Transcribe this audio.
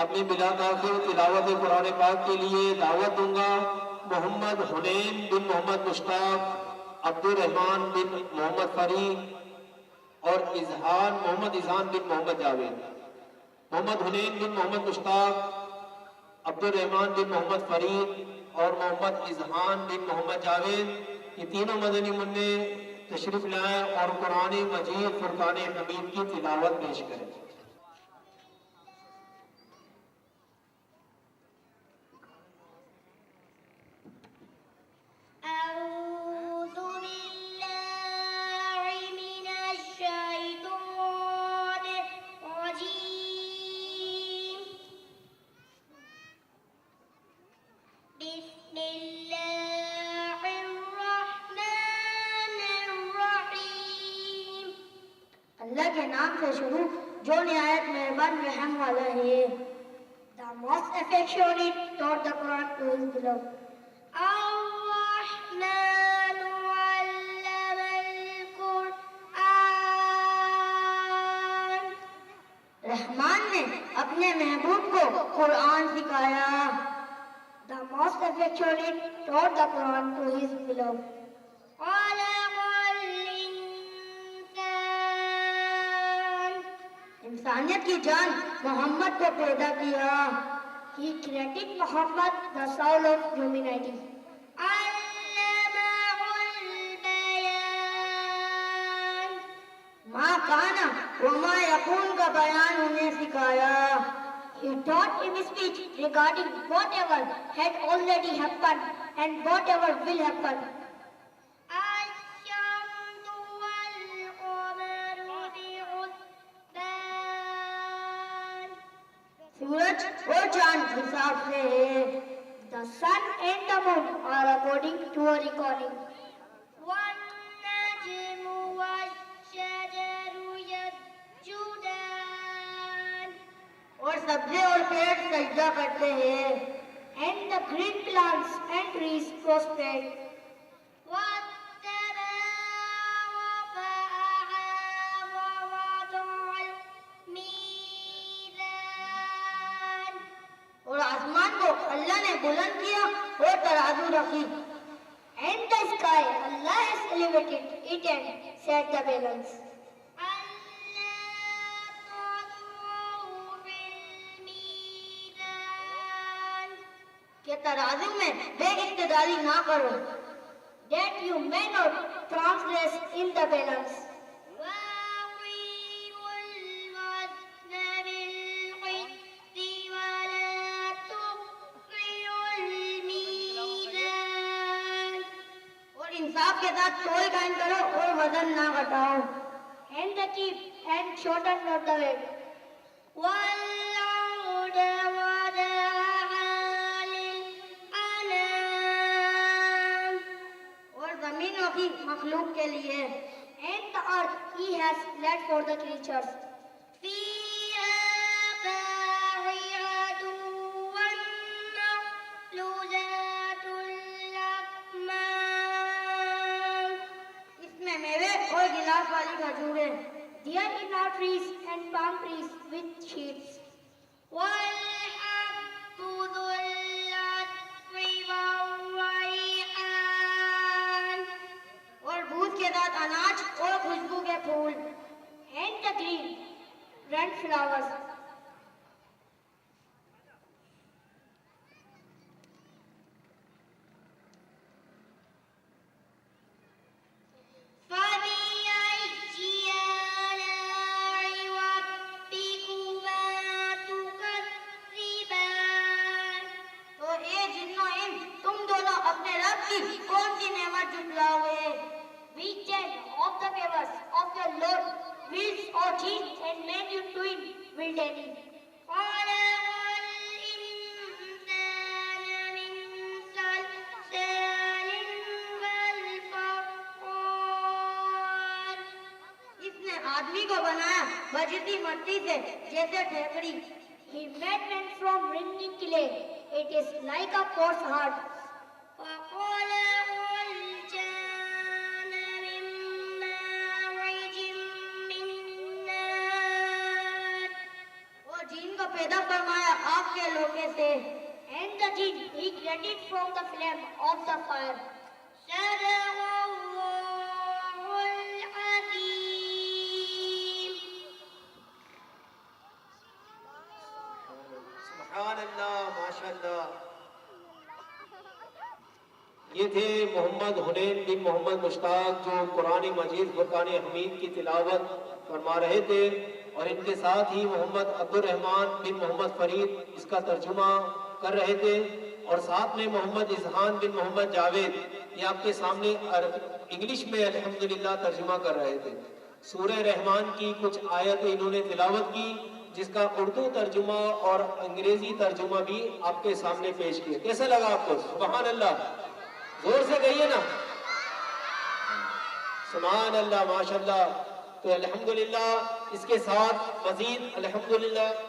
اپنے بلا تاخیر تلاوت قرآن پاک کے لیے دعوت دوں گا محمد حنین بن محمد مشتاق، عبد الرحمن بن محمد فرید اور محمد اذہان بن محمد جاوید۔ محمد حنین بن محمد مشتاق، عبد الرحمن بن محمد فرید اور محمد اذہان بن محمد جاوید، یہ تینوں مدنی منع تشریف لائیں اور قرآن مجید فرقان حمید کی تلاوت پیش کریں۔ أعوذ بالله من الشيطان الرجيم بسم الله الرحمن الرحيم اللہ کے نام سے شروع جو نہایت مہربان رحم والا ہے۔ The most affectionate taught the Quran to his beloved. الرحمن علم القرآن، رحمان نے اپنے محبوب کو قرآن سکھایا۔ The most affectionate taught the Quran to his beloved. خلق الإنسان، انسانیت کی جان محمد کو پیدا کیا۔ He created Muhammad, the soul of humanity. علمه البيان، ما کانا وما یکون کا بیان انہیں سکھایا۔ He taught him speech regarding whatever had already happened and whatever will happen. الشمس والقمر بحسبان، سورج اور چاند حساب سے ہے۔ The sun and the moon are according to a reckoning. والنجم والشجر يسجدان، اور سبزے اور پیڑ سجدہ کرتے ہیں۔ And the green plants and trees prostrate. والسماء رفعها ووضع الميزان، اور آسمان کو اللہ نے بلند کیا اور ترازو رکھی۔ And the sky Allah has elevated it and set the balance. أَلَّا تَطْغَوْا فِي الْمِيزَانِ، کہ ترازو میں بے اقتداری نہ کرو۔ That you may not transgress in the balance. وَأَقِيمُوا الْوَزْنَ بِالْقِسْطِ وَلَا تُخْسِرُوا الْمِيزَانَ، اور انصاف کے ساتھ تول قائم کرو اور وزن نہ گھٹاؤ۔ And the keep and shorten not the weight. وَالْأَرْضَ وَضَعَهَا لِلْأَنَامِ، اور زمین رکھی مخلوق کے لیے۔ And the earth he has laid for the creatures. فِيهَا فَاكِهَةٌ وَالنَّخْلُ ذَاتُ الْأَكْمَامِ، اس میں میوے اور گلاس والی کھجوریں۔ There are trees and palm trees with shades. وَالْحَبُّ ذُو الْعَصْفِ وَالرَّيْحَانِ، اور بھوس کے ساتھ اناج اور خوشبو کے پھول۔ And the green red flowers. فَبِأَيِّ آلَاءِ رَبِّكُمَا تُكَذِّبَانِ، تو اے جن و انس تم دونوں اپنے رب کی کون سی نعمت جھٹلاؤ گے؟ Which of the favors of your Lord wills or cheats and make you twin will any? خَلَقَ الْإِنسَانَ مِنْ صَلْصَالٍ كَالْفَخَّارِ، اس نے آدمی کو بنایا بجتی مٹی سے جیسے ٹھیکڑی۔ He made man from ringing clay. It is like a coarse heart. وَخَلَقَ الْجَانَّ مِن مَّارِجٍ مِّن نَّارٍ، اور جین کو پیدا فرمایا آگ کے لوگے سے. And the jinn he grated from the flame of the fire. صدق اللہ العظیم. سبحان اللہ، ماشاءاللہ. یہ تھے محمد حنین بن محمد مشتاق جو قرآن مجید فرقان حمید کی تلاوت فرما رہے تھے، اور ان کے ساتھ ہی محمد عبد الرحمن بن محمد فرید اس کا ترجمہ کر رہے تھے، اور ساتھ میں محمد اذہان بن محمد جاوید یہ آپ کے سامنے انگلش میں الحمدللہ ترجمہ کر رہے تھے. سورہ رحمان کی کچھ آیتیں انہوں نے تلاوت کی، جس کا اردو ترجمہ اور انگریزی ترجمہ بھی آپ کے سامنے پیش کیے. کیسا لگا آپ کو؟ سبحان اللہ، زور سے کہیے نا، سبحان اللہ، ماشاءاللہ. تو الحمدللہ اس کے ساتھ مزید الحمدللہ